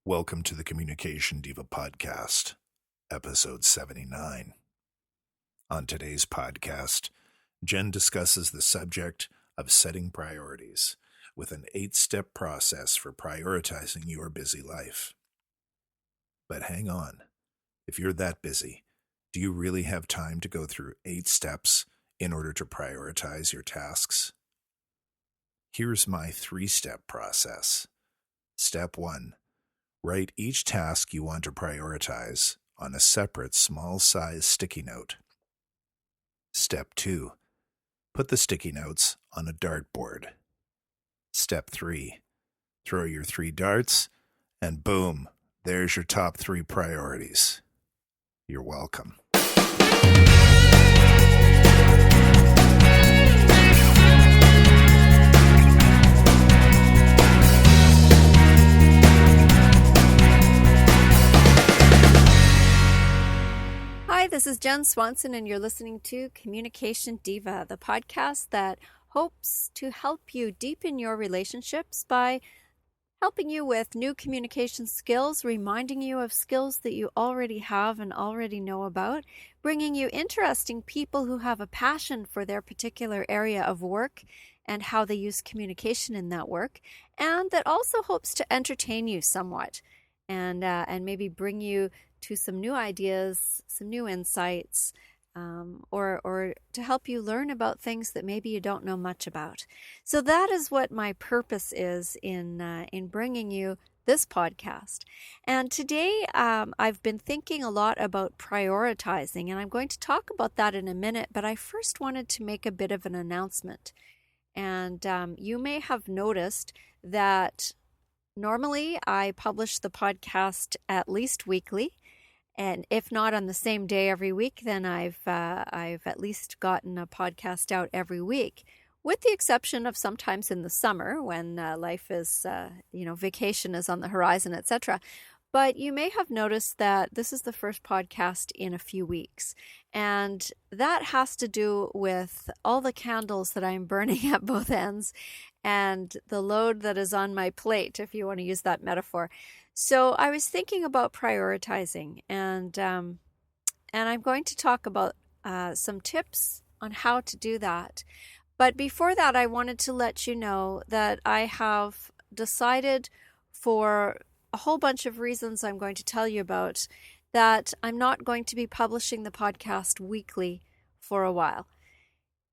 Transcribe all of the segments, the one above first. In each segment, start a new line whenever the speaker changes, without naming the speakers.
Welcome to the Communication Diva Podcast, episode 79. On today's podcast, Jen discusses the subject of setting priorities with an 8-step process for prioritizing your busy life. But hang on, if you're that busy, do you really have time to go through 8 steps in order to prioritize your tasks? Here's my 3-step process. Step 1. Write each task you want to prioritize on a separate small-size sticky note. Step 2. Put the sticky notes on a dartboard. Step 3. Throw your 3 darts, and boom, there's your top 3 priorities. You're welcome.
Hi, this is Jen Swanson, and you're listening to Communication Diva, the podcast that hopes to help you deepen your relationships by helping you with new communication skills, reminding you of skills that you already have and already know about, bringing you interesting people who have a passion for their particular area of work and how they use communication in that work, and that also hopes to entertain you somewhat and maybe bring you to some new ideas, some new insights, or to help you learn about things that maybe you don't know much about. So that is what my purpose is in bringing you this podcast. And today I've been thinking a lot about prioritizing, and I'm going to talk about that in a minute, but I first wanted to make a bit of an announcement. And you may have noticed that normally I publish the podcast at least weekly. And if not on the same day every week, then I've at least gotten a podcast out every week, with the exception of sometimes in the summer when life is, vacation is on the horizon, etc. But you may have noticed that this is the first podcast in a few weeks. And that has to do with all the candles that I'm burning at both ends and the load that is on my plate, if you want to use that metaphor. So I was thinking about prioritizing, and I'm going to talk about some tips on how to do that. But before that, I wanted to let you know that I have decided, for a whole bunch of reasons I'm going to tell you about, that I'm not going to be publishing the podcast weekly for a while.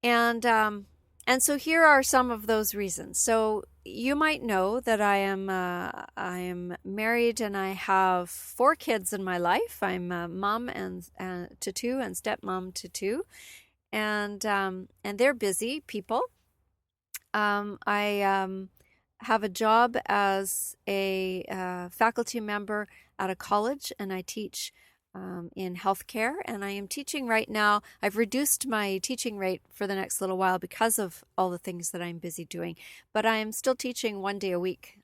And so here are some of those reasons. So you might know that I am married and I have 4 kids in my life. I'm a mom to 2 and stepmom to 2, and they're busy people. I have a job as a faculty member at a college, and I teach in healthcare, and I am teaching right now. I've reduced my teaching rate for the next little while because of all the things that I'm busy doing, but I am still teaching 1 day a week,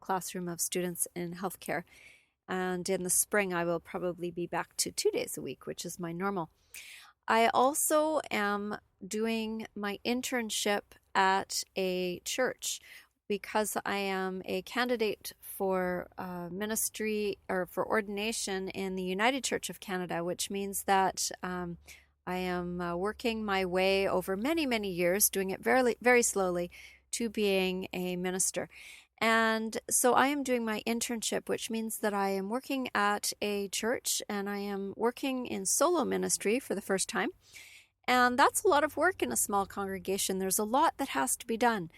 classroom of students in healthcare. And in the spring, I will probably be back to 2 days a week, which is my normal. I also am doing my internship at a church because I am a candidate for ministry or for ordination in the United Church of Canada, which means that I am working my way over many, many years, doing it very, very slowly, to being a minister. And so I am doing my internship, which means that I am working at a church and I am working in solo ministry for the first time. And that's a lot of work in a small congregation. There's a lot that has to be done.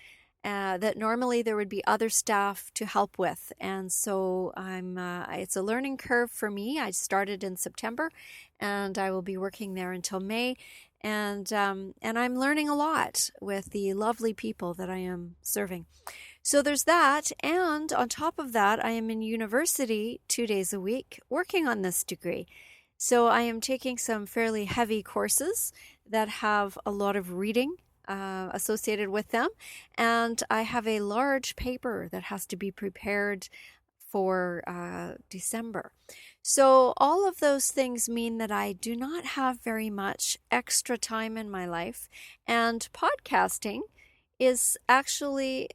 That normally there would be other staff to help with. And so it's a learning curve for me. I started in September and I will be working there until May. And I'm learning a lot with the lovely people that I am serving. So there's that. And on top of that, I am in university 2 days a week working on this degree. So I am taking some fairly heavy courses that have a lot of reading associated with them, and I have a large paper that has to be prepared for December. So all of those things mean that I do not have very much extra time in my life, and podcasting is actually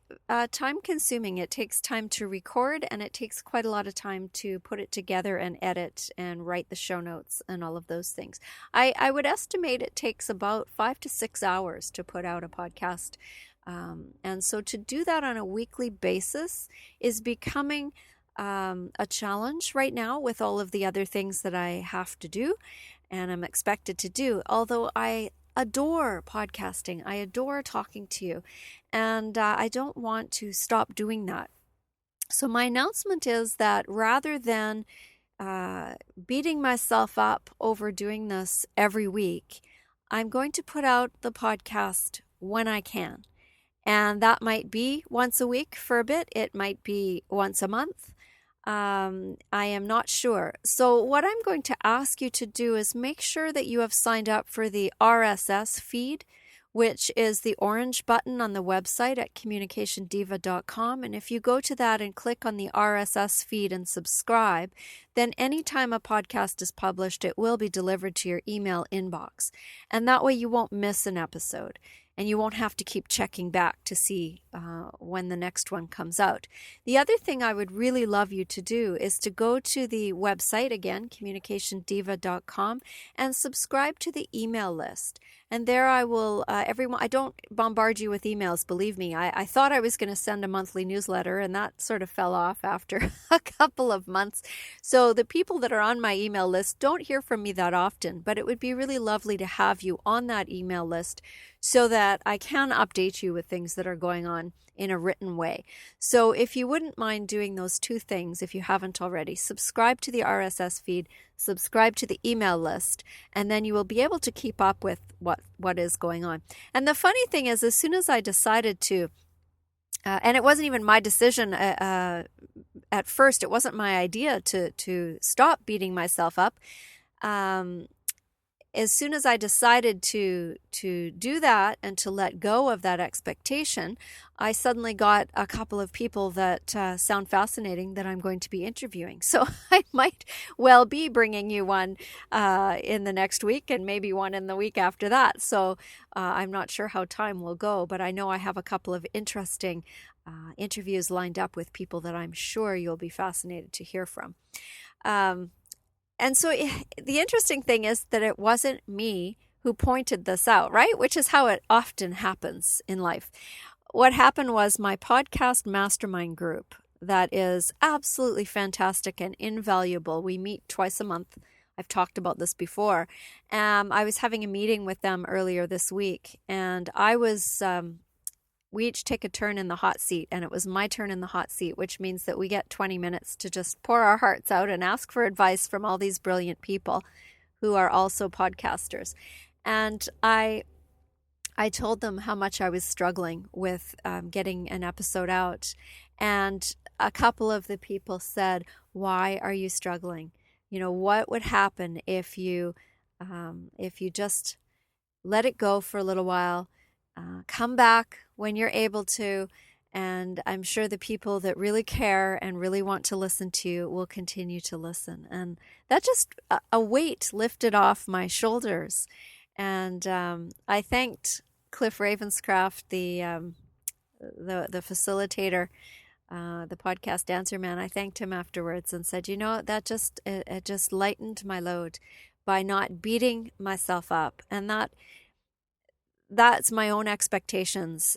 time consuming. It takes time to record, and it takes quite a lot of time to put it together and edit and write the show notes and all of those things. I would estimate it takes about 5 to 6 hours to put out a podcast. And so to do that on a weekly basis is becoming a challenge right now with all of the other things that I have to do and I'm expected to do. Although I adore podcasting, I adore talking to you, and I don't want to stop doing that. So my announcement is that rather than beating myself up over doing this every week, I'm going to put out the podcast when I can. And that might be once a week for a bit. It might be once a month. I am not sure. So what I'm going to ask you to do is make sure that you have signed up for the RSS feed, which is the orange button on the website at communicationdiva.com. And if you go to that and click on the RSS feed and subscribe, then anytime a podcast is published, it will be delivered to your email inbox. And that way you won't miss an episode. And you won't have to keep checking back to see when the next one comes out. The other thing I would really love you to do is to go to the website, again, communicationdiva.com, and subscribe to the email list. And there I will, I don't bombard you with emails, believe me. I thought I was going to send a monthly newsletter, and that sort of fell off after a couple of months. So the people that are on my email list don't hear from me that often, but it would be really lovely to have you on that email list so that I can update you with things that are going on in a written way. So if you wouldn't mind doing those two things, if you haven't already, subscribe to the RSS feed, subscribe to the email list, and then you will be able to keep up with what is going on. And the funny thing is, as soon as I decided to, and it wasn't even my decision at first, it wasn't my idea to stop beating myself up. As soon as I decided to do that and to let go of that expectation, I suddenly got a couple of people that sound fascinating that I'm going to be interviewing. So I might well be bringing you one in the next week and maybe one in the week after that. So I'm not sure how time will go, but I know I have a couple of interesting interviews lined up with people that I'm sure you'll be fascinated to hear from. And so the interesting thing is that it wasn't me who pointed this out, right? Which is how it often happens in life. What happened was my podcast Mastermind group that is absolutely fantastic and invaluable. We meet twice a month. I've talked about this before. I was having a meeting with them earlier this week, and I was... we each take a turn in the hot seat, and it was my turn in the hot seat, which means that we get 20 minutes to just pour our hearts out and ask for advice from all these brilliant people who are also podcasters. And I told them how much I was struggling with getting an episode out. And a couple of the people said, "Why are you struggling? You know, what would happen if you just let it go for a little while, come back when you're able to, and I'm sure the people that really care and really want to listen to you will continue to listen." And that just a weight lifted off my shoulders. And I thanked Cliff Ravenscraft, the facilitator, the podcast Answer Man. I thanked him afterwards and said, that it just lightened my load by not beating myself up. And that's my own expectations.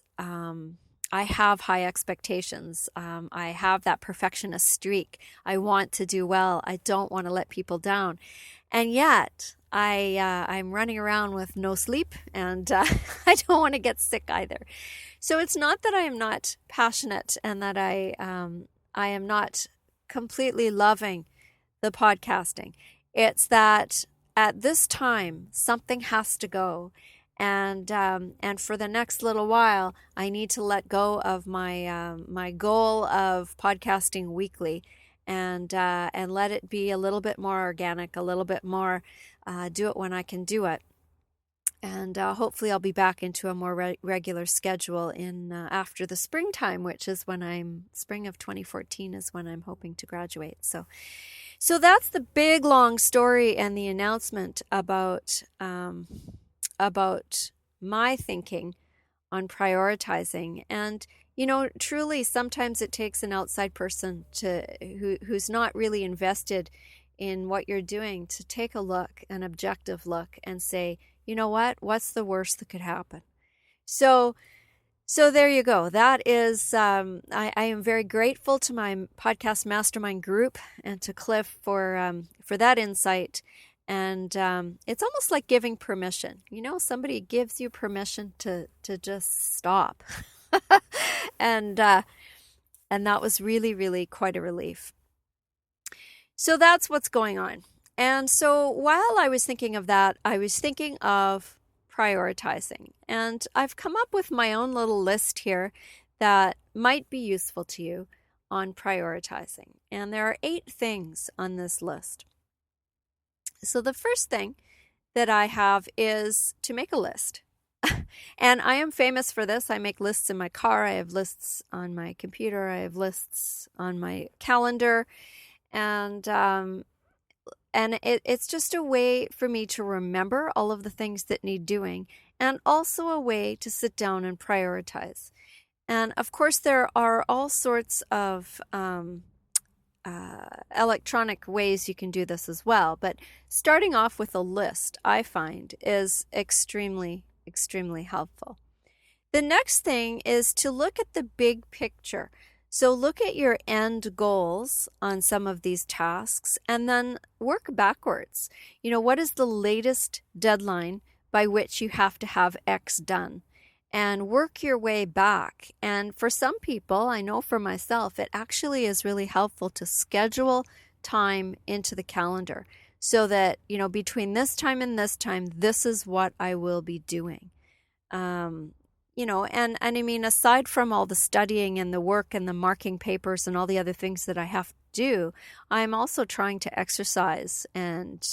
I have high expectations. I have that perfectionist streak. I want to do well. I don't want to let people down. And yet I'm running around with no sleep, and I don't want to get sick either. So it's not that I am not passionate and that I am not completely loving the podcasting. It's that at this time, something has to go. And for the next little while, I need to let go of my goal of podcasting weekly, and let it be a little bit more organic, a little bit more do it when I can do it. And hopefully I'll be back into a more regular schedule in after the springtime, which is when spring of 2014 is when I'm hoping to graduate. So that's the big long story and the announcement about my thinking on prioritizing. And, you know, truly, sometimes it takes an outside person who's not really invested in what you're doing to take a look, an objective look, and say, you know what, what's the worst that could happen? So there you go. That is, I am very grateful to my podcast Mastermind group and to Cliff for that insight. And it's almost like giving permission. You know, somebody gives you permission to just stop. And that was really, really quite a relief. So that's what's going on. And so while I was thinking of that, I was thinking of prioritizing. And I've come up with my own little list here that might be useful to you on prioritizing. And there are 8 things on this list. So the first thing that I have is to make a list. And I am famous for this. I make lists in my car. I have lists on my computer. I have lists on my calendar. And it's just a way for me to remember all of the things that need doing, and also a way to sit down and prioritize. And of course, there are all sorts of electronic ways you can do this as well. But starting off with a list, I find, is extremely, extremely helpful. The next thing is to look at the big picture. So look at your end goals on some of these tasks and then work backwards. You know, what is the latest deadline by which you have to have X done? And work your way back. And for some people, I know for myself, it actually is really helpful to schedule time into the calendar so that, you know, between this time and this time, this is what I will be doing. You know, and I mean, aside from all the studying and the work and the marking papers and all the other things that I have to do, I'm also trying to exercise and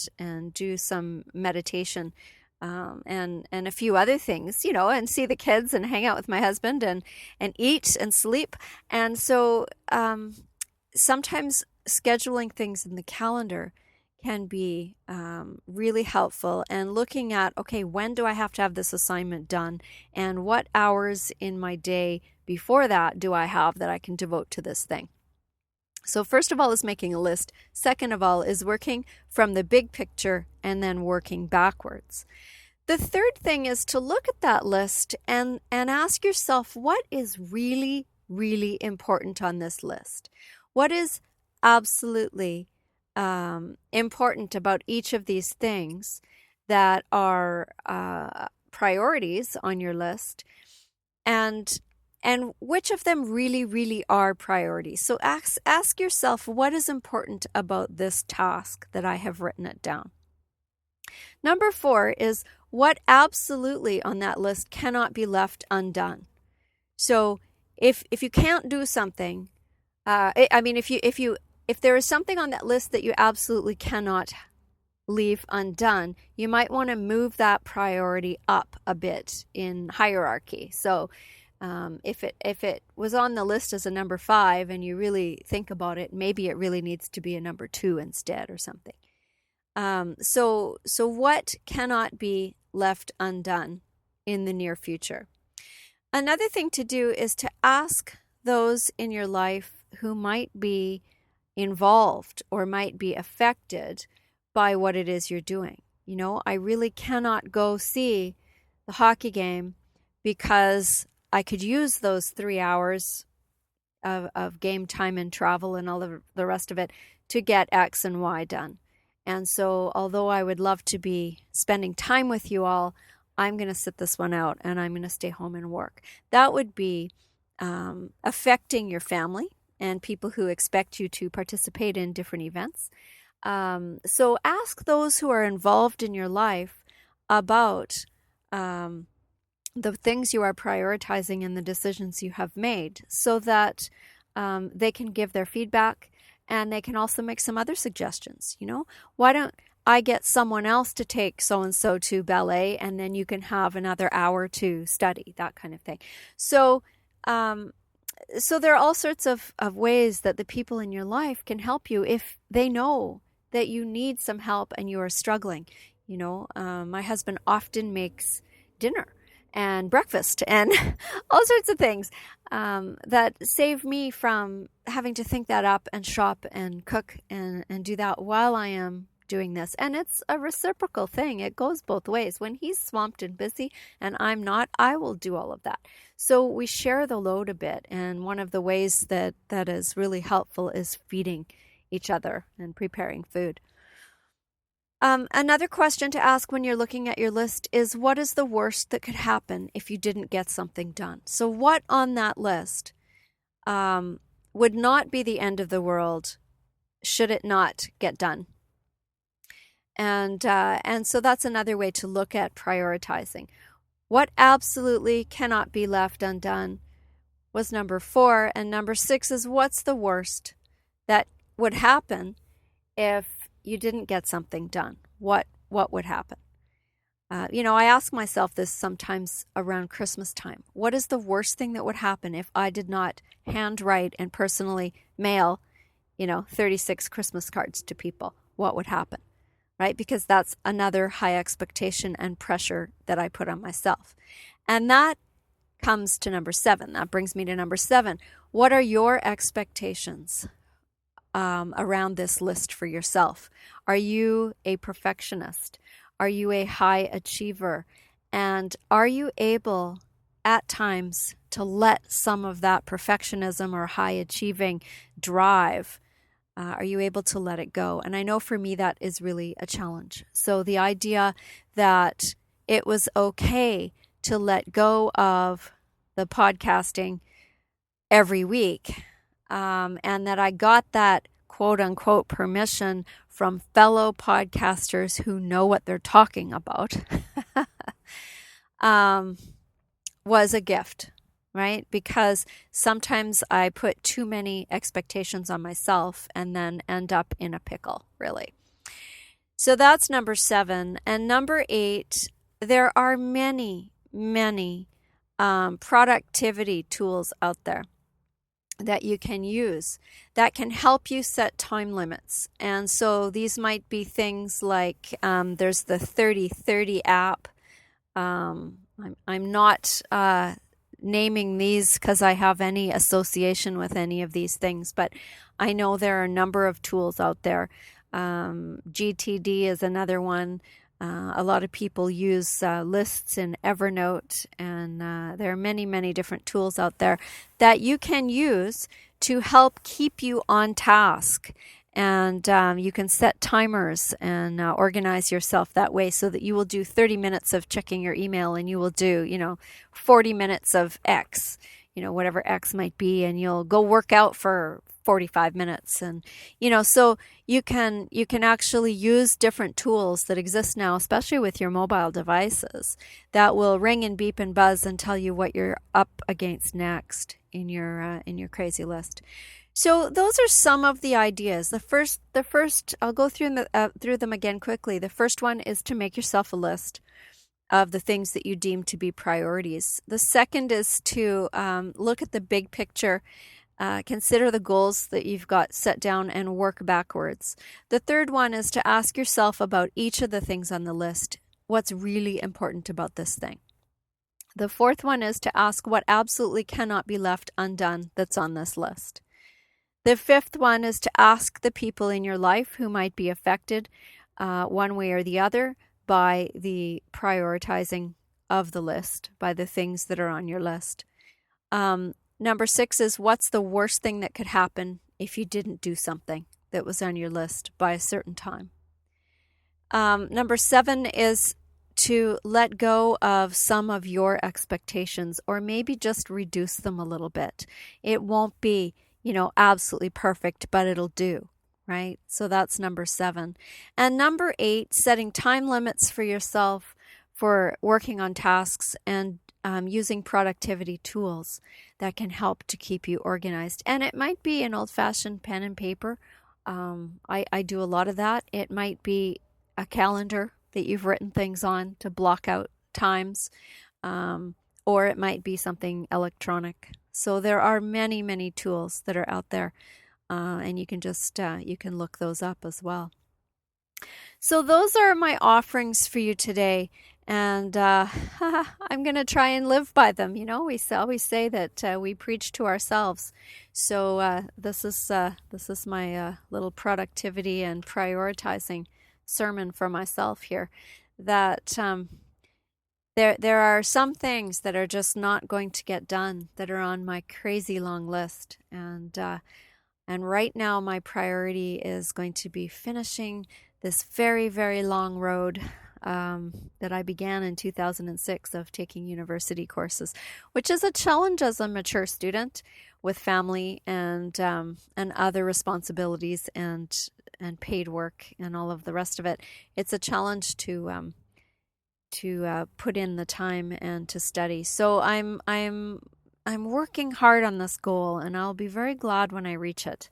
do some meditation and a few other things, you know, and see the kids and hang out with my husband and eat and sleep. And so sometimes scheduling things in the calendar can be really helpful, and looking at, okay, when do I have to have this assignment done, and what hours in my day before that do I have that I can devote to this thing. So first of all is making a list. Second of all is working from the big picture and then working backwards. The third thing is to look at that list and ask yourself, what is really, really important on this list? What is absolutely important about each of these things that are priorities on your list, and which of them really, really are priorities. So ask yourself, what is important about this task that I have written it down? Number 4 is what absolutely on that list cannot be left undone. So if you can't do something, if there is something on that list that you absolutely cannot leave undone, you might want to move that priority up a bit in hierarchy. So if it was on the list as a number 5 and you really think about it, maybe it really needs to be a number 2 instead or something. So what cannot be left undone in the near future? Another thing to do is to ask those in your life who might be involved or might be affected by what it is you're doing. You know, I really cannot go see the hockey game because I could use those 3 hours of game time and travel and all of the rest of it to get X and Y done. And so although I would love to be spending time with you all, I'm going to sit this one out and I'm going to stay home and work. That would be affecting your family and people who expect you to participate in different events. So ask those who are involved in your life about the things you are prioritizing and the decisions you have made, so that they can give their feedback and they can also make some other suggestions. You know, why don't I get someone else to take so-and-so to ballet and then you can have another hour to study, that kind of thing. So there are all sorts of ways that the people in your life can help you if they know that you need some help and you are struggling. You know, my husband often makes dinner. and breakfast and all sorts of things that save me from having to think that up and shop and cook and do that while I am doing this. And it's a reciprocal thing. It goes both ways. When he's swamped and busy and I'm not, I will do all of that. So we share the load a bit. And one of the ways that is really helpful is feeding each other and preparing food. Another question to ask when you're looking at your list is, what is the worst that could happen if you didn't get something done? So what on that list would not be the end of the world should it not get done? And so that's another way to look at prioritizing. What absolutely cannot be left undone was number 4. And number 6 is, what's the worst that would happen if you didn't get something done? What would happen? I ask myself this sometimes around Christmas time. What is the worst thing that would happen if I did not handwrite and personally mail, 36 Christmas cards to people? What would happen? Right? Because that's another high expectation and pressure that I put on myself. And that comes to number 7. That brings me to number 7. What are your expectations around this list for yourself? Are you a perfectionist? Are you a high achiever? And are you able at times to let some of that perfectionism or high achieving drive? Are you able to let it go? And I know for me that is really a challenge. So the idea that it was okay to let go of the podcasting every week, and that I got that quote unquote permission from fellow podcasters who know what they're talking about, was a gift, right? Because sometimes I put too many expectations on myself and then end up in a pickle, really. So that's number 7. And number 8, there are many, many productivity tools out there that you can use that can help you set time limits. And so these might be things like there's the 30/30 app. I'm not naming these because I have any association with any of these things, but I know there are a number of tools out there. GTD is another one. A lot of people use lists in Evernote, and there are many, many different tools out there that you can use to help keep you on task. And you can set timers and organize yourself that way so that you will do 30 minutes of checking your email and you will do, 40 minutes of X, whatever X might be, and you'll go work out for 45 minutes. And, so you can actually use different tools that exist now, especially with your mobile devices, that will ring and beep and buzz and tell you what you're up against next in your crazy list. So those are some of the ideas. The first, I'll go through them again quickly. The first one is to make yourself a list of the things that you deem to be priorities. The second is to look at the big picture. Consider the goals that you've got set down and work backwards. The third one is to ask yourself about each of the things on the list. What's really important about this thing? The fourth one is to ask what absolutely cannot be left undone that's on this list. The fifth one is to ask the people in your life who might be affected one way or the other by the prioritizing of the list, by the things that are on your list. Number 6 is, what's the worst thing that could happen if you didn't do something that was on your list by a certain time? Number 7 is to let go of some of your expectations, or maybe just reduce them a little bit. It won't be, absolutely perfect, but it'll do, right? So that's number 7. And number 8, setting time limits for yourself for working on tasks and using productivity tools that can help to keep you organized. And it might be an old-fashioned pen and paper. I do a lot of that. It might be a calendar that you've written things on to block out times, or it might be something electronic. So there are many, many tools that are out there, and you can just you can look those up as well. So those are my offerings for you today. And I'm going to try and live by them. You know, we always say that we preach to ourselves. So this is my little productivity and prioritizing sermon for myself here. That there are some things that are just not going to get done that are on my crazy long list, and right now my priority is going to be finishing this very, very long road that I began in 2006 of taking university courses, which is a challenge as a mature student with family and other responsibilities and paid work and all of the rest of it. It's a challenge to put in the time and to study. So I'm working hard on this goal, and I'll be very glad when I reach it.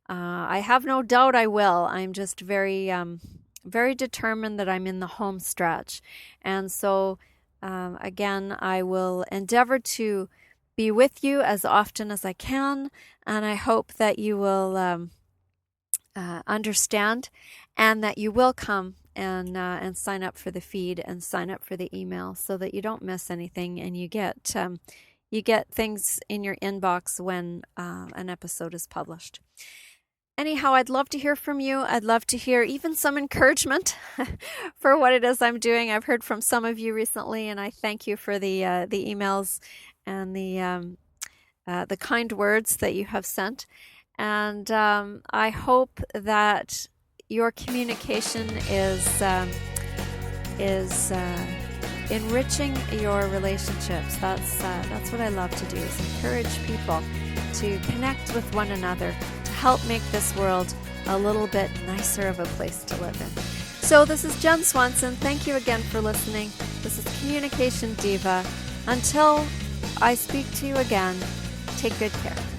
I have no doubt I will. I'm just very very determined that I'm in the home stretch. And so, again, I will endeavor to be with you as often as I can, and I hope that you will understand and that you will come and sign up for the feed and sign up for the email so that you don't miss anything, and you get things in your inbox when an episode is published. Anyhow, I'd love to hear from you. I'd love to hear even some encouragement for what it is I'm doing. I've heard from some of you recently, and I thank you for the emails and the kind words that you have sent. And I hope that your communication is enriching your relationships. That's what I love to do, is encourage people to connect with one another, to help make this world a little bit nicer of a place to live in. So this is Jen Swanson. Thank you again for listening. This is Communication Diva. Until I speak to you again, take good care.